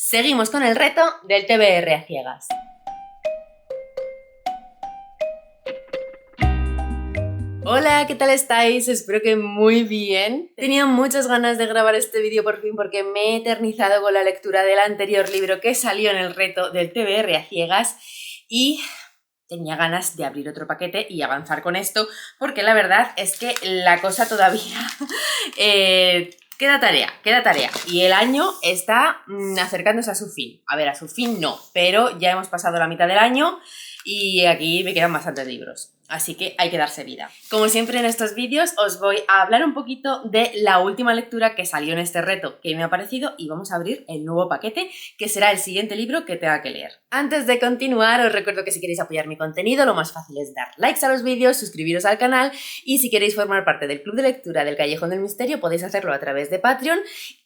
Seguimos con el reto del TBR a ciegas. Hola, ¿qué tal estáis? Espero que muy bien. Tenía muchas ganas de grabar este vídeo por fin porque me he eternizado con la lectura del anterior libro que salió en el reto del TBR a ciegas y tenía ganas de abrir otro paquete y avanzar con esto porque la verdad es que la cosa todavía queda tarea y el año está acercándose a su fin. A ver, a su fin no, pero ya hemos pasado la mitad del año y aquí me quedan bastantes libros. Así que hay que darse vida. Como siempre en estos vídeos os voy a hablar un poquito de la última lectura que salió en este reto, que me ha parecido, y vamos a abrir el nuevo paquete, que será el siguiente libro que tenga que leer. Antes de continuar, os recuerdo que si queréis apoyar mi contenido, lo más fácil es dar likes a los vídeos, suscribiros al canal, y si queréis formar parte del club de lectura del Callejón del Misterio, podéis hacerlo a través de Patreon,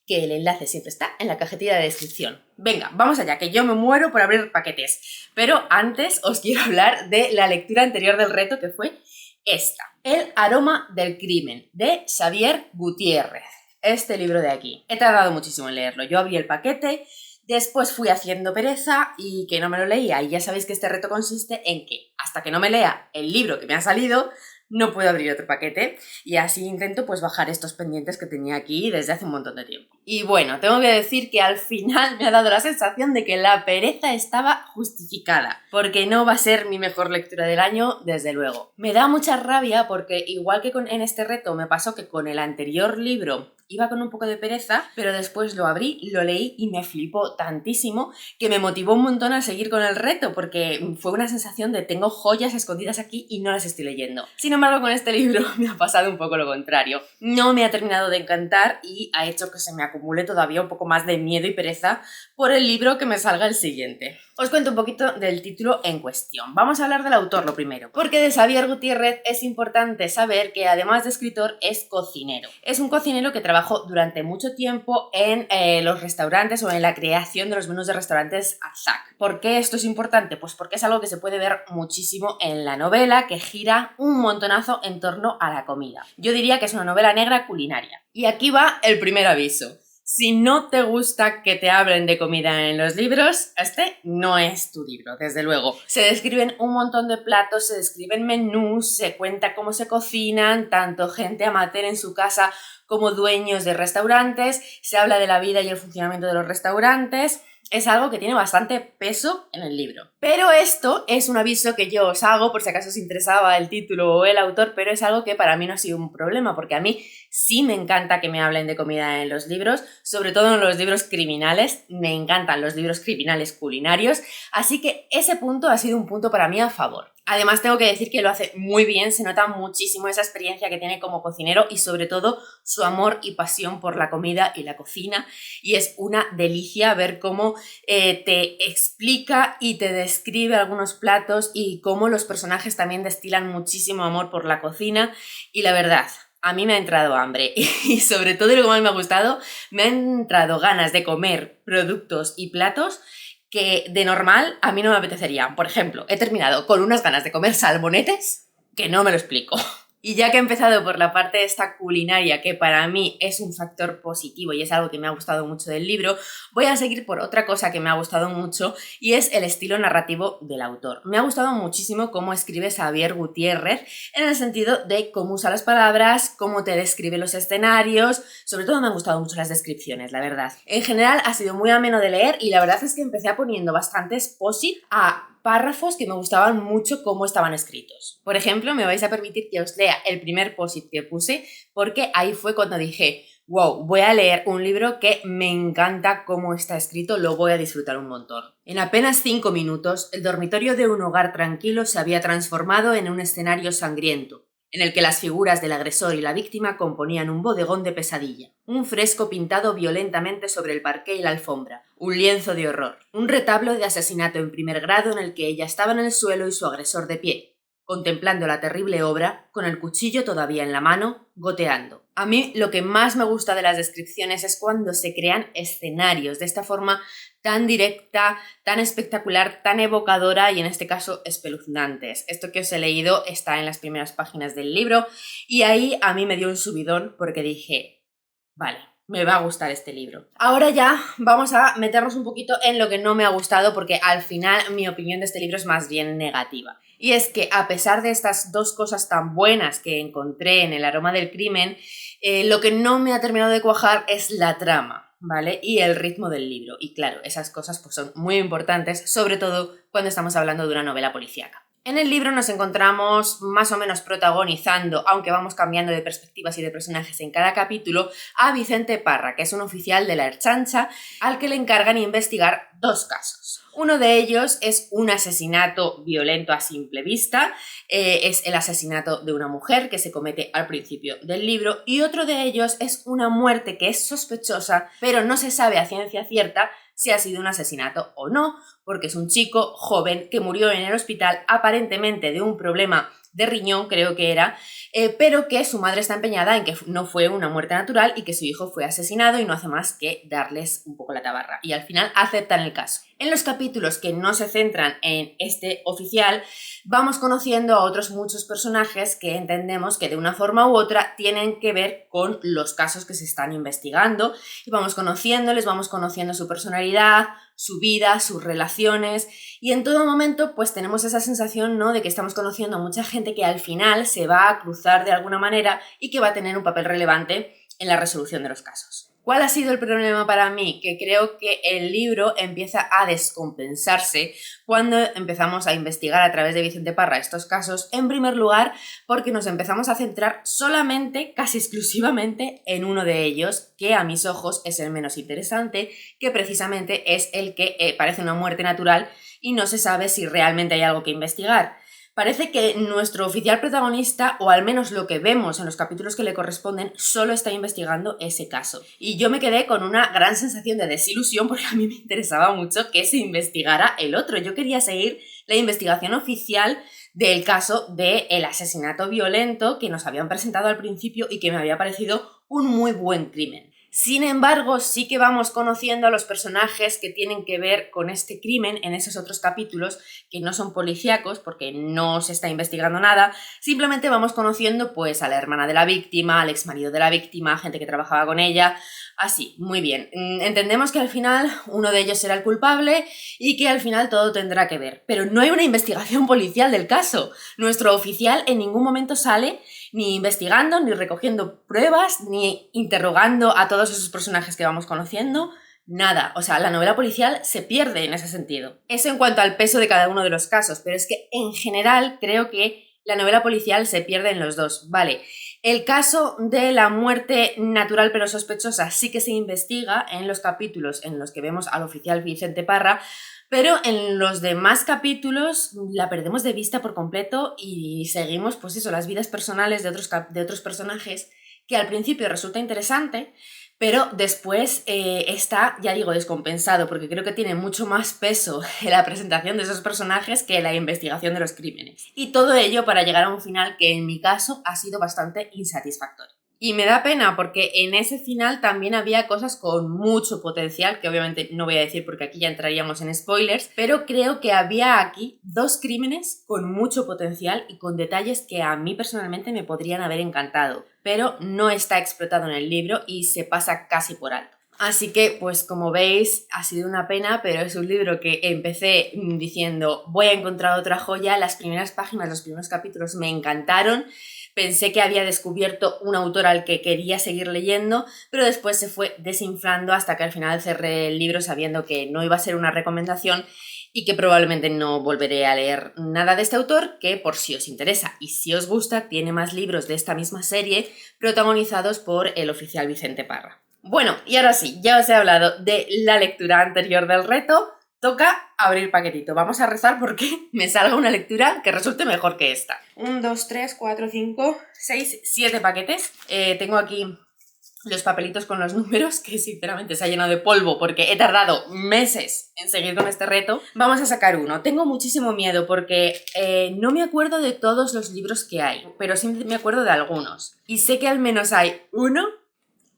que el enlace siempre está en la cajetilla de descripción. Venga, vamos allá, que yo me muero por abrir paquetes. Pero antes os quiero hablar de la lectura anterior del reto, que fue esta. El aroma del crimen, de Xavier Gutiérrez. Este libro de aquí. He tardado muchísimo en leerlo. Yo abrí el paquete, después fui haciendo pereza y que no me lo leía. Y ya sabéis que este reto consiste en que hasta que no me lea el libro que me ha salido, no puedo abrir otro paquete y así intento pues bajar estos pendientes que tenía aquí desde hace un montón de tiempo. Y bueno, tengo que decir que al final me ha dado la sensación de que la pereza estaba justificada, porque no va a ser mi mejor lectura del año, desde luego. Me da mucha rabia porque igual que en este reto me pasó que con el anterior libro iba con un poco de pereza, pero después lo abrí, lo leí y me flipó tantísimo que me motivó un montón a seguir con el reto, porque fue una sensación de tengo joyas escondidas aquí y no las estoy leyendo. Sin embargo, con este libro me ha pasado un poco lo contrario. No me ha terminado de encantar y ha hecho que se me acumule todavía un poco más de miedo y pereza por el libro que me salga el siguiente. Os cuento un poquito del título en cuestión. Vamos a hablar del autor lo primero, porque de Xavier Gutiérrez es importante saber que además de escritor es cocinero. Es un cocinero que trabajó durante mucho tiempo en los restaurantes o en la creación de los menús de restaurantes Arzac. ¿Por qué esto es importante? Pues porque es algo que se puede ver muchísimo en la novela, que gira un montonazo en torno a la comida. Yo diría que es una novela negra culinaria. Y aquí va el primer aviso. Si no te gusta que te hablen de comida en los libros, este no es tu libro, desde luego. Se describen un montón de platos, se describen menús, se cuenta cómo se cocinan, tanto gente amateur en su casa como dueños de restaurantes, se habla de la vida y el funcionamiento de los restaurantes. Es algo que tiene bastante peso en el libro. Pero esto es un aviso que yo os hago por si acaso os interesaba el título o el autor, pero es algo que para mí no ha sido un problema, porque a mí sí me encanta que me hablen de comida en los libros, sobre todo en los libros criminales. Me encantan los libros criminales culinarios, así que ese punto ha sido un punto para mí a favor. Además tengo que decir que lo hace muy bien, se nota muchísimo esa experiencia que tiene como cocinero y sobre todo su amor y pasión por la comida y la cocina, y es una delicia ver cómo te explica y te describe algunos platos y cómo los personajes también destilan muchísimo amor por la cocina. Y la verdad, a mí me ha entrado hambre y sobre todo, y lo que más me ha gustado, me han entrado ganas de comer productos y platos que de normal a mí no me apetecerían. Por ejemplo, he terminado con unas ganas de comer salmonetes que no me lo explico. Y ya que he empezado por la parte de esta culinaria, que para mí es un factor positivo y es algo que me ha gustado mucho del libro, voy a seguir por otra cosa que me ha gustado mucho y es el estilo narrativo del autor. Me ha gustado muchísimo cómo escribe Xavier Gutiérrez en el sentido de cómo usa las palabras, cómo te describe los escenarios. Sobre todo me han gustado mucho las descripciones, la verdad. En general ha sido muy ameno de leer y la verdad es que empecé poniendo bastantes post-it a párrafos que me gustaban mucho cómo estaban escritos. Por ejemplo, me vais a permitir que os lea el primer post-it que puse, porque ahí fue cuando dije, wow, voy a leer un libro que me encanta cómo está escrito, lo voy a disfrutar un montón. En apenas 5 minutos, el dormitorio de un hogar tranquilo se había transformado en un escenario sangriento, en el que las figuras del agresor y la víctima componían un bodegón de pesadilla. Un fresco pintado violentamente sobre el parqué y la alfombra, un lienzo de horror, un retablo de asesinato en primer grado en el que ella estaba en el suelo y su agresor de pie, contemplando la terrible obra, con el cuchillo todavía en la mano, goteando. A mí lo que más me gusta de las descripciones es cuando se crean escenarios de esta forma tan directa, tan espectacular, tan evocadora y en este caso espeluznantes. Esto que os he leído está en las primeras páginas del libro y ahí a mí me dio un subidón porque dije, vale, me va a gustar este libro. Ahora ya vamos a meternos un poquito en lo que no me ha gustado, porque al final mi opinión de este libro es más bien negativa. Y es que a pesar de estas dos cosas tan buenas que encontré en El aroma del crimen, lo que no me ha terminado de cuajar es la trama, ¿vale? Y el ritmo del libro. Y claro, esas cosas pues son muy importantes, sobre todo cuando estamos hablando de una novela policíaca. En el libro nos encontramos más o menos protagonizando, aunque vamos cambiando de perspectivas y de personajes en cada capítulo, a Vicente Parra, que es un oficial de la Ertzaintza, al que le encargan investigar dos casos. Uno de ellos es un asesinato violento a simple vista, es el asesinato de una mujer que se comete al principio del libro, y otro de ellos es una muerte que es sospechosa, pero no se sabe a ciencia cierta si ha sido un asesinato o no, porque es un chico joven que murió en el hospital aparentemente de un problema de riñón, creo que era, pero que su madre está empeñada en que no fue una muerte natural y que su hijo fue asesinado y no hace más que darles un poco la tabarra. Y al final aceptan el caso. En los capítulos que no se centran en este oficial, vamos conociendo a otros muchos personajes que entendemos que de una forma u otra tienen que ver con los casos que se están investigando, y vamos conociéndoles, vamos conociendo su personalidad, su vida, sus relaciones, y en todo momento pues tenemos esa sensación, ¿no?, de que estamos conociendo a mucha gente que al final se va a cruzar de alguna manera y que va a tener un papel relevante en la resolución de los casos. ¿Cuál ha sido el problema para mí? Que creo que el libro empieza a descompensarse cuando empezamos a investigar a través de Vicente Parra estos casos, en primer lugar porque nos empezamos a centrar solamente, casi exclusivamente, en uno de ellos, que a mis ojos es el menos interesante, que precisamente es el que parece una muerte natural y no se sabe si realmente hay algo que investigar. Parece que nuestro oficial protagonista, o al menos lo que vemos en los capítulos que le corresponden, solo está investigando ese caso. Y yo me quedé con una gran sensación de desilusión porque a mí me interesaba mucho que se investigara el otro. Yo quería seguir la investigación oficial del caso del asesinato violento que nos habían presentado al principio y que me había parecido un muy buen crimen. Sin embargo, sí que vamos conociendo a los personajes que tienen que ver con este crimen en esos otros capítulos que no son policíacos porque no se está investigando nada, simplemente vamos conociendo pues a la hermana de la víctima, al exmarido de la víctima, gente que trabajaba con ella, así, muy bien. Entendemos que al final uno de ellos será el culpable y que al final todo tendrá que ver, pero no hay una investigación policial del caso. Nuestro oficial en ningún momento sale ni investigando, ni recogiendo pruebas, ni interrogando a todos esos personajes que vamos conociendo, nada. O sea, la novela policial se pierde en ese sentido. Eso en cuanto al peso de cada uno de los casos, pero es que en general creo que la novela policial se pierde en los dos. Vale, el caso de la muerte natural pero sospechosa sí que se investiga en los capítulos en los que vemos al oficial Vicente Parra, pero en los demás capítulos la perdemos de vista por completo y seguimos, pues eso, las vidas personales de otros personajes, que al principio resulta interesante, pero después está, ya digo, descompensado, porque creo que tiene mucho más peso la presentación de esos personajes que la investigación de los crímenes. Y todo ello para llegar a un final que en mi caso ha sido bastante insatisfactorio. Y me da pena porque en ese final también había cosas con mucho potencial, que obviamente no voy a decir porque aquí ya entraríamos en spoilers, pero creo que había aquí dos crímenes con mucho potencial y con detalles que a mí personalmente me podrían haber encantado, pero no está explotado en el libro y se pasa casi por alto. Así que, pues como veis, ha sido una pena, pero es un libro que empecé diciendo voy a encontrar otra joya. Las primeras páginas, los primeros capítulos me encantaron. Pensé que había descubierto un autor al que quería seguir leyendo, pero después se fue desinflando hasta que al final cerré el libro sabiendo que no iba a ser una recomendación y que probablemente no volveré a leer nada de este autor, que por si os interesa y si os gusta, tiene más libros de esta misma serie protagonizados por el oficial Vicente Parra. Bueno, y ahora sí, ya os he hablado de la lectura anterior del reto. Toca abrir paquetito. Vamos a rezar porque me salga una lectura que resulte mejor que esta. 1, 2, 3, 4, 5, 6, 7 paquetes. Tengo aquí los papelitos con los números, que sinceramente se ha llenado de polvo porque he tardado meses en seguir con este reto. Vamos a sacar uno. Tengo muchísimo miedo porque no me acuerdo de todos los libros que hay, pero sí me acuerdo de algunos. Y sé que al menos hay uno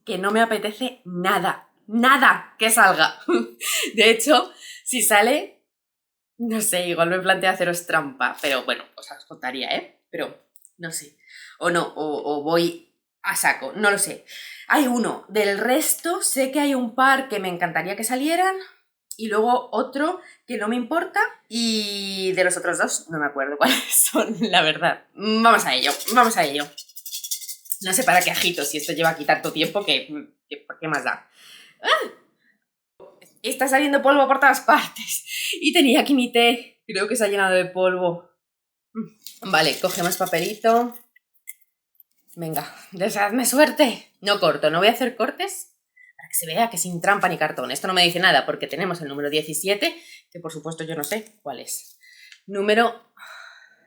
que no me apetece nada que salga. De hecho, si sale, no sé, igual me planteo haceros trampa, pero bueno, os contaría, Pero no sé, o no, o voy a saco, no lo sé. Hay uno. Del resto sé que hay un par que me encantaría que salieran y luego otro que no me importa y de los otros dos no me acuerdo cuáles son, la verdad. Vamos a ello, vamos a ello. No sé para qué agito si esto lleva aquí tanto tiempo que ¿por qué más da? ¡Ah! Está saliendo polvo por todas partes y tenía aquí mi té. Creo que se ha llenado de polvo. Vale, cogemos papelito. Venga, deseadme suerte. No corto, no voy a hacer cortes para que se vea que sin trampa ni cartón. Esto no me dice nada porque tenemos el número 17, que por supuesto yo no sé cuál es. Número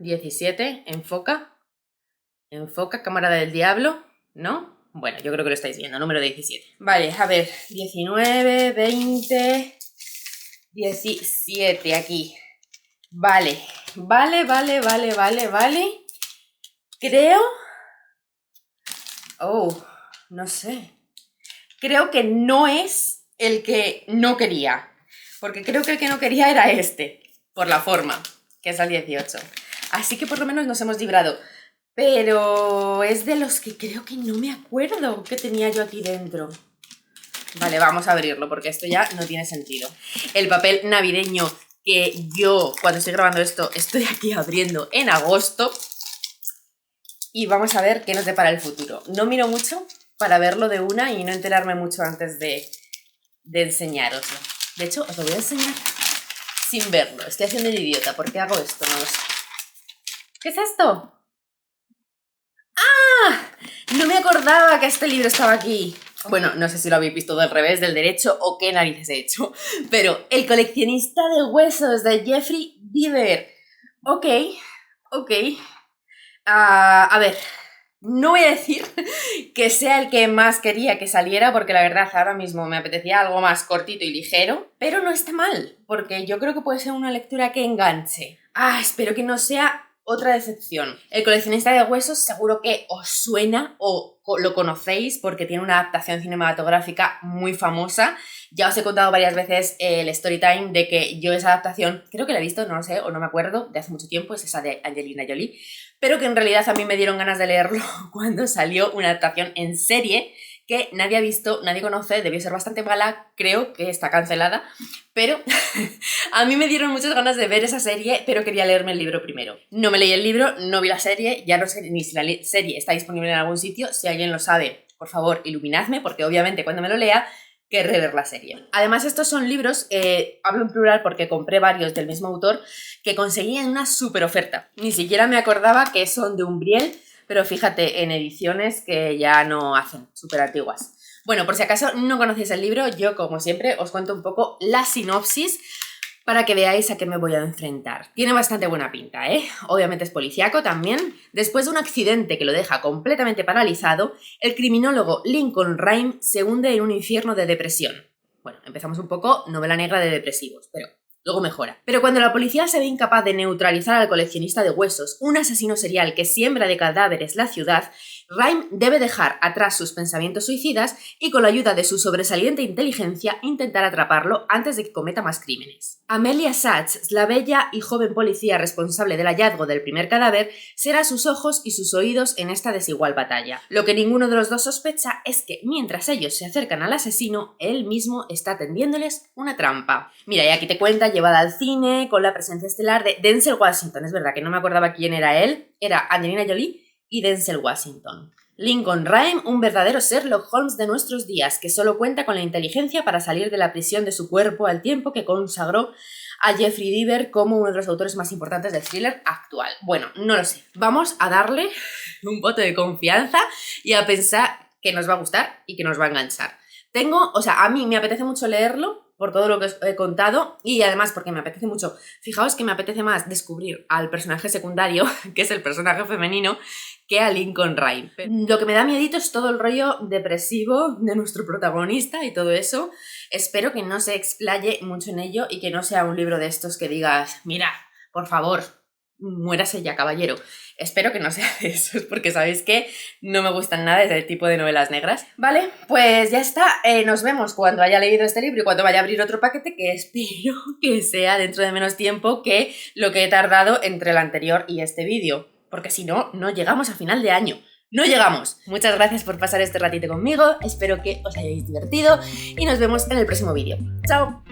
17, enfoca. Enfoca, cámara del diablo, ¿no? Bueno, yo creo que lo estáis viendo, número 17. Vale, a ver, 19, 20, 17, aquí. Vale, vale. Creo... Oh, no sé. Creo que no es el que no quería. Porque creo que el que no quería era este. Por la forma, que es el 18. Así que por lo menos nos hemos librado. Pero es de los que creo que no me acuerdo que tenía yo aquí dentro. Vale, vamos a abrirlo porque esto ya no tiene sentido. El papel navideño que yo, cuando estoy grabando esto, estoy aquí abriendo en agosto. Y vamos a ver qué nos depara el futuro. No miro mucho para verlo de una y no enterarme mucho antes de enseñároslo. De hecho, os lo voy a enseñar sin verlo. Estoy haciendo el idiota. ¿Por qué hago esto? No lo sé. ¿Qué es esto? ¡Ah! No me acordaba que este libro estaba aquí. Bueno, no sé si lo habéis visto del revés, del derecho o qué narices he hecho. Pero El coleccionista de huesos de Jeffrey Deaver. Ok. A ver, no voy a decir que sea el que más quería que saliera, porque la verdad ahora mismo me apetecía algo más cortito y ligero, pero no está mal, porque yo creo que puede ser una lectura que enganche. Espero que no sea otra decepción. El coleccionista de huesos seguro que os suena o lo conocéis porque tiene una adaptación cinematográfica muy famosa. Ya os he contado varias veces el story time de que yo esa adaptación, creo que la he visto, no lo sé, o no me acuerdo, de hace mucho tiempo, es esa de Angelina Jolie, pero que en realidad a mí me dieron ganas de leerlo cuando salió una adaptación en serie que nadie ha visto, nadie conoce, debió ser bastante mala, creo que está cancelada, pero a mí me dieron muchas ganas de ver esa serie, pero quería leerme el libro primero. No me leí el libro, no vi la serie, ya no sé ni si la serie está disponible en algún sitio, si alguien lo sabe, por favor, iluminadme, porque obviamente cuando me lo lea querré ver la serie. Además, estos son libros, hablo en plural porque compré varios del mismo autor, que conseguí en una super oferta. Ni siquiera me acordaba que son de Umbriel, pero fíjate, en ediciones que ya no hacen, súper antiguas. Bueno, por si acaso no conocéis el libro, yo como siempre os cuento un poco la sinopsis para que veáis a qué me voy a enfrentar. Tiene bastante buena pinta, ¿eh? Obviamente es policíaco también. Después de un accidente que lo deja completamente paralizado, el criminólogo Lincoln Rhyme se hunde en un infierno de depresión. Bueno, empezamos un poco novela negra de depresivos, pero luego mejora. Pero cuando la policía se ve incapaz de neutralizar al coleccionista de huesos, un asesino serial que siembra de cadáveres la ciudad, Rhyme debe dejar atrás sus pensamientos suicidas y con la ayuda de su sobresaliente inteligencia intentar atraparlo antes de que cometa más crímenes. Amelia Sachs, la bella y joven policía responsable del hallazgo del primer cadáver, será sus ojos y sus oídos en esta desigual batalla. Lo que ninguno de los dos sospecha es que mientras ellos se acercan al asesino, él mismo está tendiéndoles una trampa. Mira, y aquí te cuenta, llevada al cine, con la presencia estelar de Denzel Washington. Es verdad que no me acordaba quién era él, era Angelina Jolie y Denzel Washington. Lincoln Rhyme, un verdadero Sherlock Holmes de nuestros días, que solo cuenta con la inteligencia para salir de la prisión de su cuerpo al tiempo que consagró a Jeffrey Deaver como uno de los autores más importantes del thriller actual. Bueno, no lo sé. Vamos a darle un voto de confianza y a pensar que nos va a gustar y que nos va a enganchar. A mí me apetece mucho leerlo por todo lo que os he contado y además porque me apetece mucho. Fijaos que me apetece más descubrir al personaje secundario, que es el personaje femenino, que a Lincoln Rhyme. Lo que me da miedito es todo el rollo depresivo de nuestro protagonista y todo eso. Espero que no se explaye mucho en ello y que no sea un libro de estos que digas, mira, por favor, muérase ya, caballero. Espero que no sea de esos, porque sabéis que no me gustan nada ese tipo de novelas negras. Vale, pues ya está. Nos vemos cuando haya leído este libro y cuando vaya a abrir otro paquete, que espero que sea dentro de menos tiempo que lo que he tardado entre el anterior y este vídeo. Porque si no, no llegamos a final de año. no llegamos. Muchas gracias por pasar este ratito conmigo, espero que os hayáis divertido y nos vemos en el próximo vídeo. ¡Chao!